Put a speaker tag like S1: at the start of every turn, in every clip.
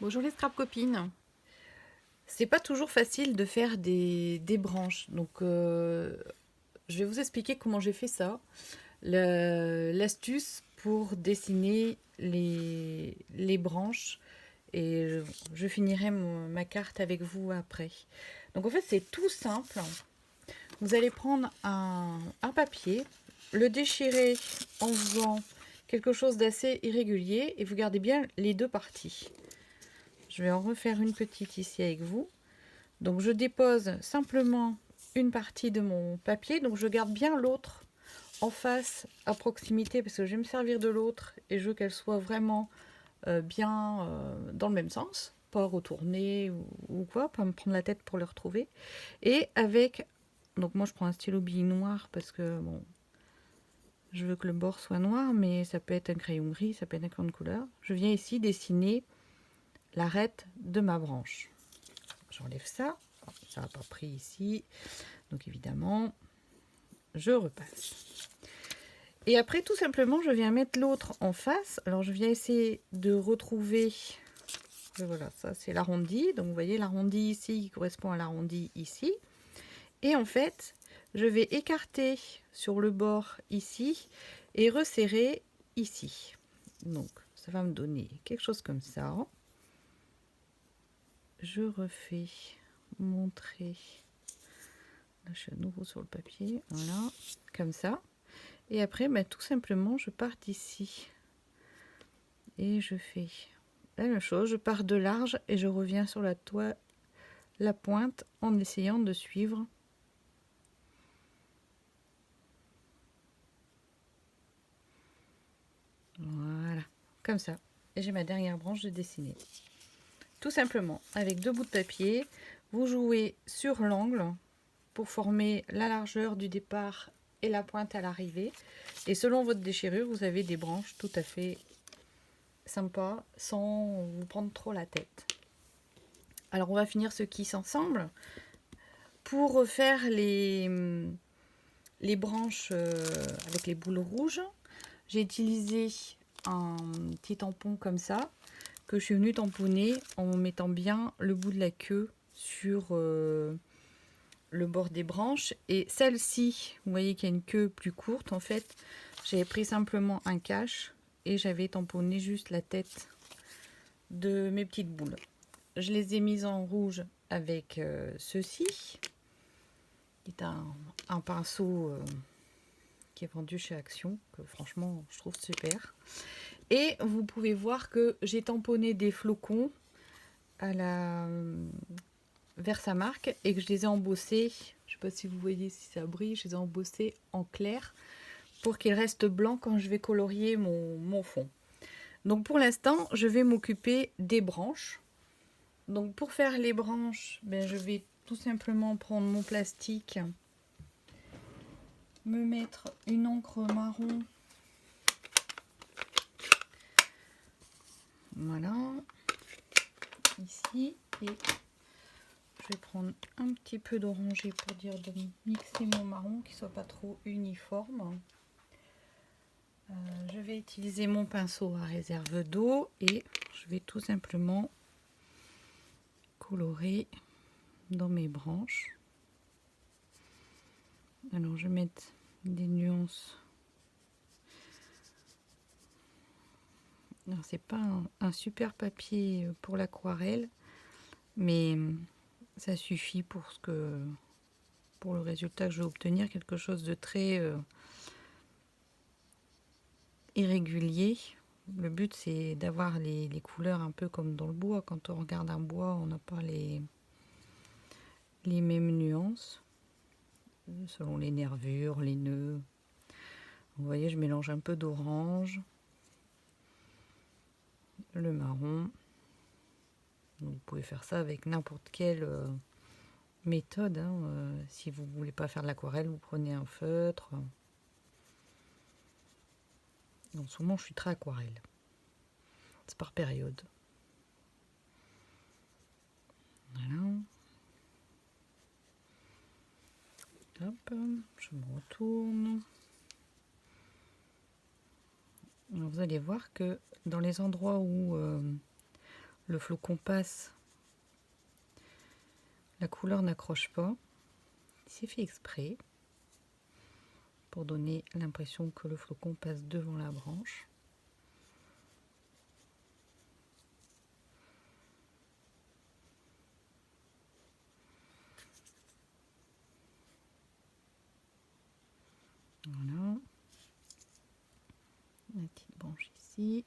S1: Bonjour les scrap copines. C'est pas toujours facile de faire des branches, donc je vais vous expliquer comment j'ai fait ça. L'astuce pour dessiner les branches et je finirai ma carte avec vous après. Donc en fait c'est tout simple. Vous allez prendre un papier, le déchirer en faisant quelque chose d'assez irrégulier et vous gardez bien les deux parties. Je vais en refaire une petite ici avec vous. Donc je dépose simplement une partie de mon papier. Donc je garde bien l'autre en face à proximité parce que je vais me servir de l'autre et je veux qu'elle soit vraiment bien dans le même sens. Pas retourner ou quoi, pas me prendre la tête pour le retrouver. Et avec, donc moi je prends un stylo bille noir parce que bon, je veux que le bord soit noir, mais ça peut être un crayon gris, ça peut être un crayon de couleur. Je viens ici dessiner l'arête de ma branche. J'enlève ça, ça n'a pas pris ici, donc évidemment, je repasse. Et après, tout simplement, je viens mettre l'autre en face. Alors, je viens essayer de retrouver, voilà, ça c'est l'arrondi. Donc, vous voyez l'arrondi ici qui correspond à l'arrondi ici. Et en fait, je vais écarter sur le bord ici et resserrer ici. Donc, ça va me donner quelque chose comme ça. Je refais mon trait. Là, je suis à nouveau sur le papier, voilà, comme ça. Et après, tout simplement, je pars d'ici. Et je fais la même chose, je pars de large et je reviens sur la pointe en essayant de suivre. Voilà, comme ça. Et j'ai ma dernière branche de dessinée. Tout simplement, avec deux bouts de papier, vous jouez sur l'angle pour former la largeur du départ et la pointe à l'arrivée. Et selon votre déchirure, vous avez des branches tout à fait sympas sans vous prendre trop la tête. Alors on va finir ce kiss ensemble. Pour refaire les branches avec les boules rouges, j'ai utilisé un petit tampon comme ça que je suis venue tamponner en mettant bien le bout de la queue sur le bord des branches. Et celle-ci, vous voyez qu'il y a une queue plus courte. En fait, j'avais pris simplement un cache et j'avais tamponné juste la tête de mes petites boules. Je les ai mises en rouge avec ceci, qui est un pinceau qui est vendu chez Action, que franchement je trouve super. Et vous pouvez voir que j'ai tamponné des flocons à la Versamark et que je les ai embossés. Je ne sais pas si vous voyez, si ça brille, je les ai embossés en clair pour qu'ils restent blancs quand je vais colorier mon fond. Donc pour l'instant, je vais m'occuper des branches. Donc pour faire les branches, je vais tout simplement prendre mon plastique, me mettre une encre marron. Voilà, ici, et je vais prendre un petit peu d'orangé pour dire de mixer mon marron, qui soit pas trop uniforme. Je vais utiliser mon pinceau à réserve d'eau et je vais tout simplement colorer dans mes branches. Alors je vais mettre des nuances. Alors c'est pas un super papier pour l'aquarelle, mais ça suffit pour le résultat que je vais obtenir, quelque chose de très irrégulier. Le but c'est d'avoir les couleurs un peu comme dans le bois. Quand on regarde un bois, on n'a pas les mêmes nuances selon les nervures, les nœuds. Vous voyez, je mélange un peu d'orange, le marron. Donc, vous pouvez faire ça avec n'importe quelle méthode. Si vous ne voulez pas faire de l'aquarelle, vous prenez un feutre. En ce moment, je suis très aquarelle. C'est par période. Voilà. Hop, je me retourne. Alors, vous allez voir que dans les endroits où le flocon passe, la couleur n'accroche pas. C'est fait exprès pour donner l'impression que le flocon passe devant la branche. Voilà. La petite branche ici.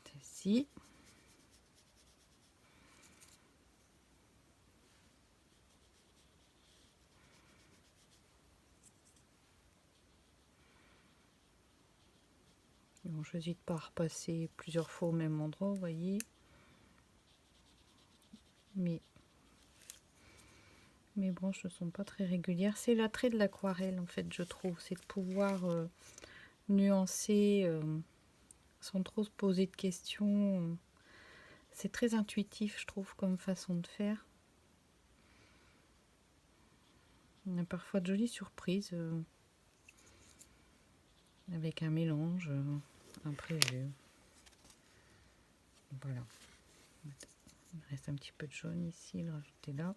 S1: Celle-ci. Bon, je n'hésite pas à repasser plusieurs fois au même endroit, vous voyez. Mais mes branches ne sont pas très régulières. C'est l'attrait de l'aquarelle, en fait, je trouve. C'est de pouvoir nuancer sans trop se poser de questions. C'est très intuitif, je trouve, comme façon de faire. On a parfois de jolies surprises avec un mélange imprévu. Voilà. Il reste un petit peu de jaune ici, le rajouter là.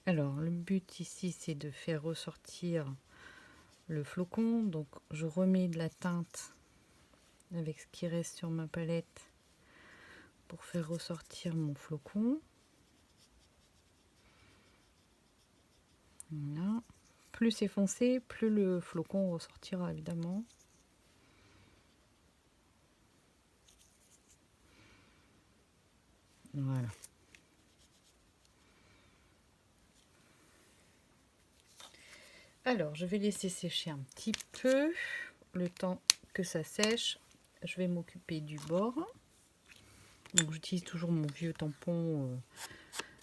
S1: Alors, le but ici, c'est de faire ressortir le flocon. Donc, je remets de la teinte avec ce qui reste sur ma palette pour faire ressortir mon flocon. Voilà. Plus c'est foncé, plus le flocon ressortira évidemment. Voilà. Alors, je vais laisser sécher un petit peu le temps que ça sèche. Je vais m'occuper du bord. Donc, j'utilise toujours mon vieux tampon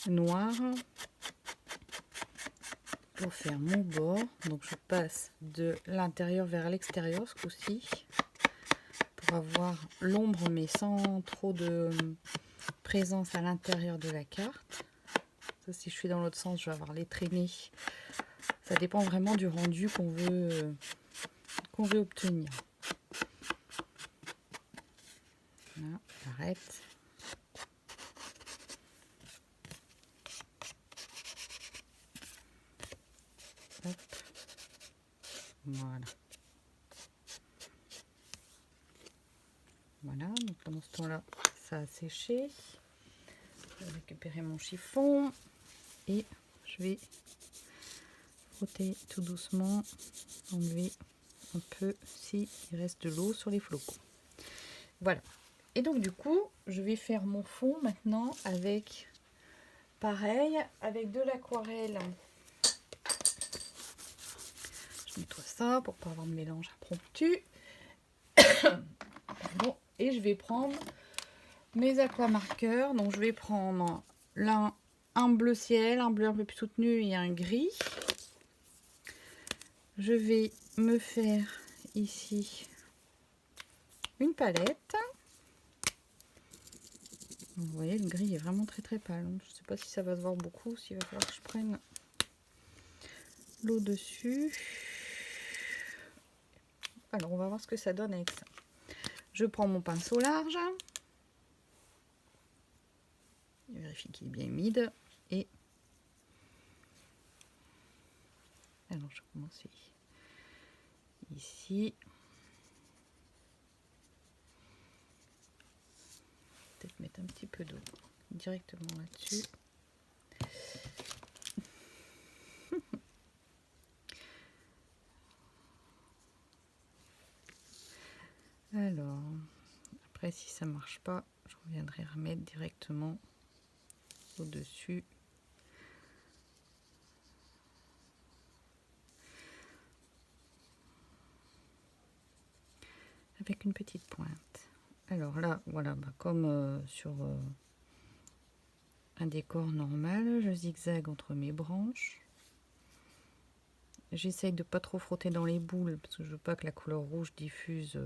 S1: noir pour faire mon bord. Donc, je passe de l'intérieur vers l'extérieur ce coup-ci pour avoir l'ombre mais sans trop de présence à l'intérieur de la carte. Ça, si je fais dans l'autre sens, je vais avoir les traînées. Ça dépend vraiment du rendu qu'on veut obtenir. Voilà, j'arrête. Hop. Voilà. Voilà, donc pendant ce temps-là, ça a séché. Je vais récupérer mon chiffon et je vais frotter tout doucement, enlever un peu s'il reste de l'eau sur les flocons. Voilà. Et donc du coup, je vais faire mon fond maintenant avec, pareil, avec de l'aquarelle. Je nettoie ça pour pas avoir de mélange impromptu. Bon, et je vais prendre mes aquamarqueurs. Donc je vais prendre un bleu ciel, un bleu un peu plus soutenu et un gris. Je vais me faire ici une palette. Vous voyez, le gris est vraiment très très pâle. Je ne sais pas si ça va se voir beaucoup, s'il va falloir que je prenne l'eau dessus. Alors, on va voir ce que ça donne avec ça. Je prends mon pinceau large. Je vérifie qu'il est bien humide. Et alors, je vais commencer ici. Peut-être mettre un petit peu d'eau directement là-dessus. Alors, après, si ça marche pas, je reviendrai remettre directement au-dessus. Avec une petite pointe. Alors là, voilà, comme sur un décor normal, je zigzague entre mes branches. J'essaye de pas trop frotter dans les boules parce que je veux pas que la couleur rouge diffuse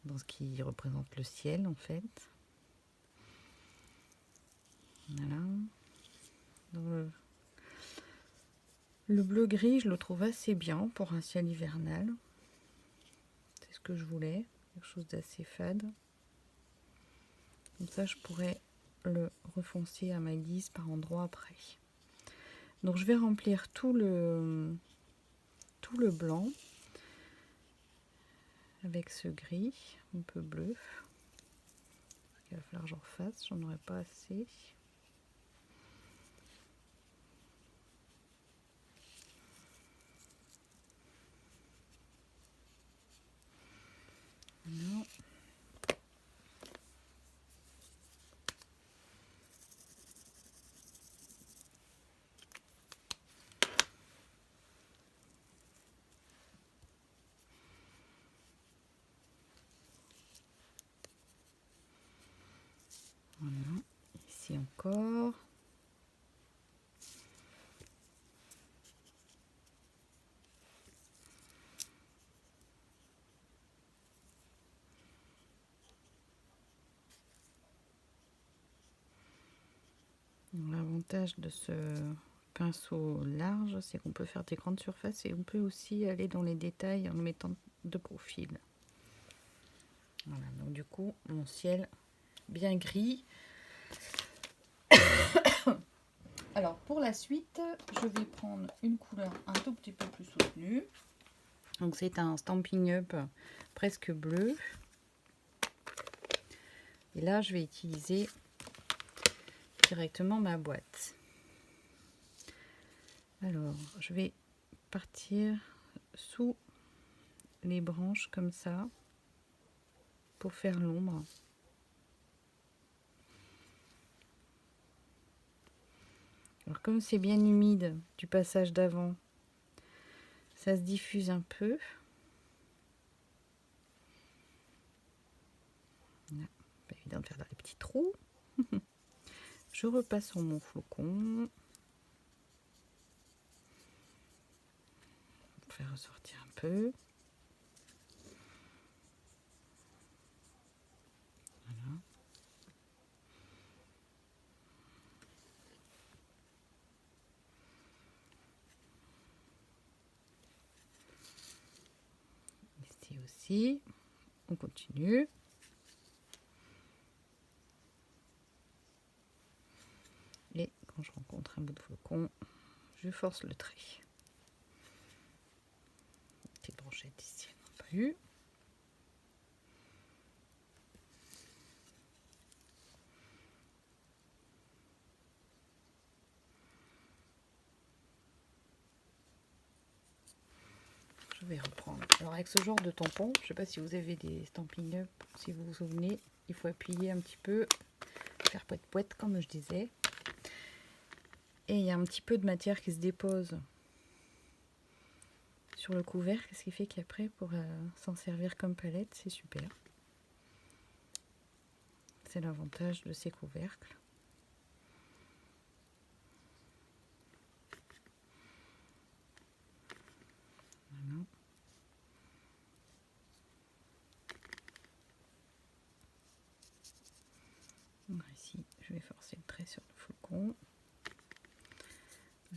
S1: dans ce qui représente le ciel en fait. Voilà. Le bleu gris, je le trouve assez bien pour un ciel hivernal. C'est ce que je voulais, quelque chose d'assez fade. Comme ça, je pourrais le refoncer à ma guise par endroits après. Donc je vais remplir tout le blanc avec ce gris un peu bleu. Il va falloir que j'en refasse, j'en aurai pas assez. Non. Voilà, ici encore. L'avantage de ce pinceau large, c'est qu'on peut faire des grandes surfaces et on peut aussi aller dans les détails en le mettant de profil. Voilà, donc du coup, mon ciel bien gris. Alors, pour la suite, je vais prendre une couleur un tout petit peu plus soutenue. Donc, c'est un Stampin' Up presque bleu. Et là, je vais utiliser directement ma boîte. Alors, je vais partir sous les branches comme ça pour faire l'ombre. Alors, comme c'est bien humide du passage d'avant, ça se diffuse un peu. Voilà. Pas évident de faire dans les petits trous. Je repasse sur mon flocon. Pour faire ressortir un peu. Voilà. Ici aussi. On continue. Et quand je rencontre un bout de flocon, je force le trait. Petite brochette ici, on n'a pas eu. Je vais reprendre. Alors avec ce genre de tampon, je ne sais pas si vous avez des Stampin' Up, si vous vous souvenez, il faut appuyer un petit peu, faire poète-poète comme je disais. Et il y a un petit peu de matière qui se dépose sur le couvercle, ce qui fait qu'après, pour s'en servir comme palette, c'est super. C'est l'avantage de ces couvercles. Voilà. Alors ici, je vais forcer le trait sur le flocon.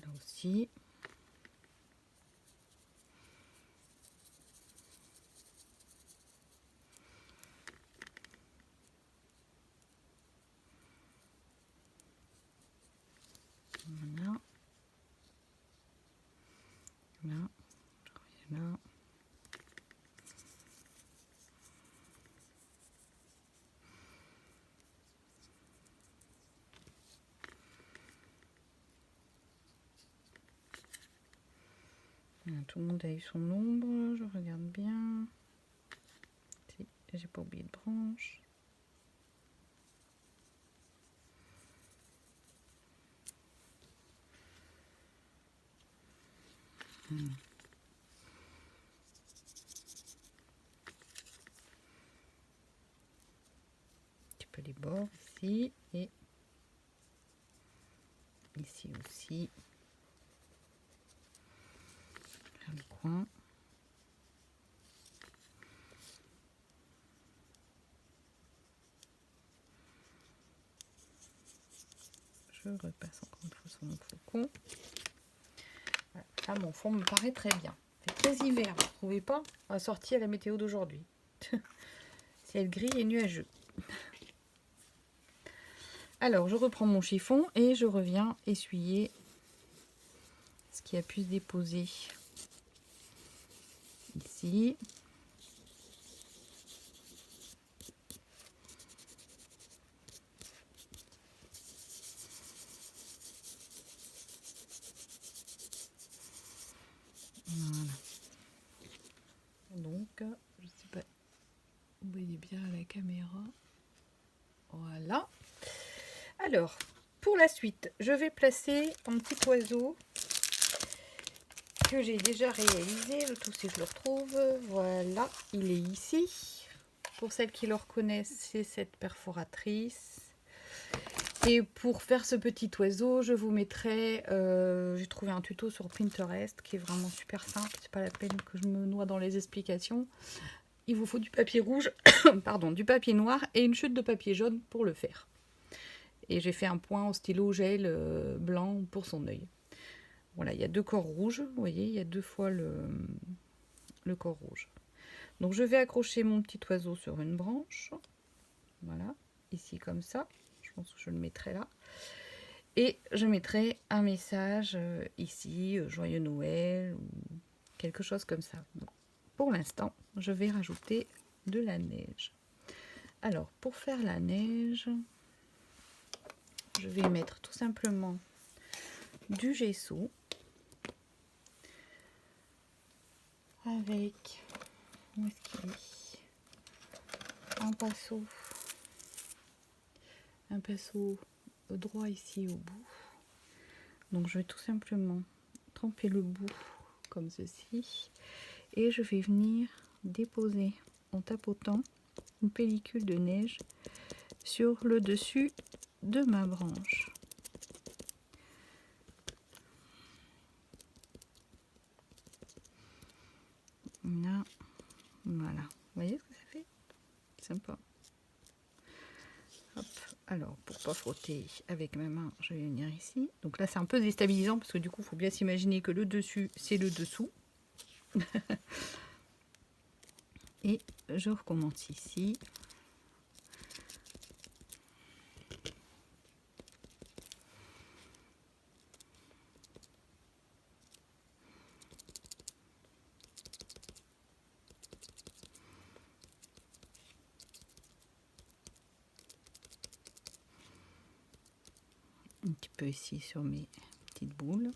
S1: Là aussi. Voilà. Là, je reviens là. Tout le monde a eu son ombre, je regarde bien. Si, j'ai pas oublié de branche. Un petit peu les bords ici et ici aussi. Faire le coin. Je repasse encore une fois sur mon flocon. Voilà. Là, mon fond me paraît très bien. C'est très hiver, vous ne trouvez pas? Assorti à la météo d'aujourd'hui. Ciel gris et nuageux. Alors, je reprends mon chiffon et je reviens essuyer ce qui a pu se déposer ici. Voilà. Donc, je sais pas, vous voyez bien à la caméra. Voilà. Alors, pour la suite, je vais placer un petit oiseau que j'ai déjà réalisé. Le tout, si je le retrouve. Voilà, il est ici. Pour celles qui le reconnaissent, c'est cette perforatrice. Et pour faire ce petit oiseau, je vous mettrai, j'ai trouvé un tuto sur Pinterest qui est vraiment super simple. C'est pas la peine que je me noie dans les explications. Il vous faut du papier rouge, pardon, du papier noir et une chute de papier jaune pour le faire. Et j'ai fait un point au stylo gel blanc pour son œil. Voilà, il y a 2 corps rouges, vous voyez, il y a 2 fois le corps rouge. Donc je vais accrocher mon petit oiseau sur une branche. Voilà, ici comme ça. Je pense que je le mettrai là. Et je mettrai un message ici, Joyeux Noël, ou quelque chose comme ça. Donc, pour l'instant, je vais rajouter de la neige. Alors, pour faire la neige, je vais mettre tout simplement du gesso avec, où est-ce qu'il est, un pinceau droit ici au bout. Donc je vais tout simplement tremper le bout comme ceci et je vais venir déposer en tapotant une pellicule de neige sur le dessus de ma branche. Là, voilà. Vous voyez ce que ça fait? Sympa. Hop. Alors, pour pas frotter avec ma main, je vais venir ici. Donc là, c'est un peu déstabilisant parce que du coup, il faut bien s'imaginer que le dessus, c'est le dessous. Et je recommence ici. Un petit peu ici sur mes petites boules.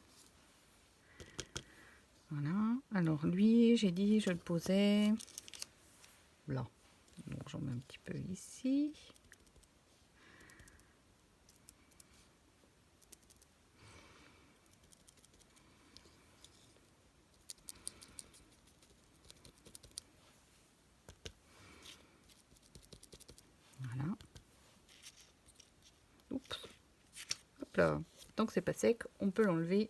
S1: Voilà. Alors lui, j'ai dit je le posais là. Donc j'en mets un petit peu ici. Voilà. Oups. Hop là. Tant que c'est pas sec, on peut l'enlever.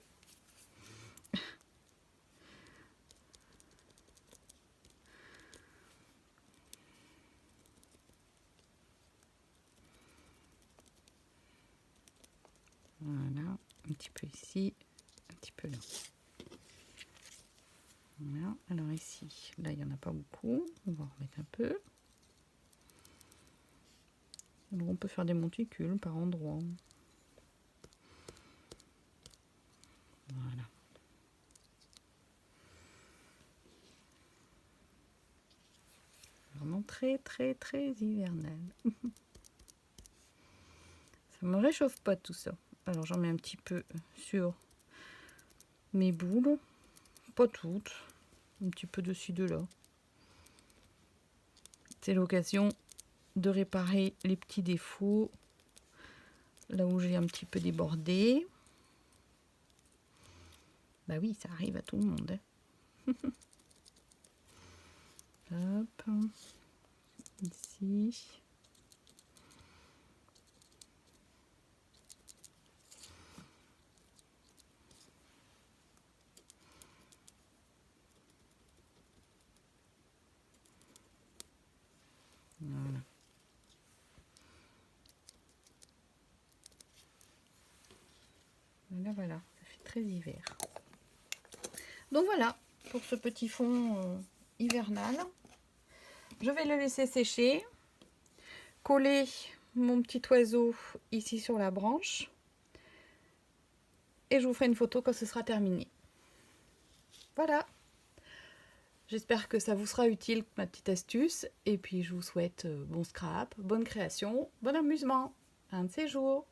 S1: Voilà, un petit peu ici, un petit peu là. Voilà, alors ici, là il n'y en a pas beaucoup, on va en remettre un peu. Alors on peut faire des monticules par endroits. Voilà. Vraiment très très très hivernal. Ça me réchauffe pas tout ça. Alors j'en mets un petit peu sur mes boules, pas toutes, un petit peu dessus de là. C'est l'occasion de réparer les petits défauts là où j'ai un petit peu débordé. Bah oui, ça arrive à tout le monde. Hop, ici. Voilà. Voilà, voilà, ça fait très hiver. Donc voilà, pour ce petit fond hivernal. Je vais le laisser sécher. Coller mon petit oiseau ici sur la branche. Et je vous ferai une photo quand ce sera terminé. Voilà. J'espère que ça vous sera utile, ma petite astuce. Et puis je vous souhaite bon scrap, bonne création, bon amusement. Un de ces jours.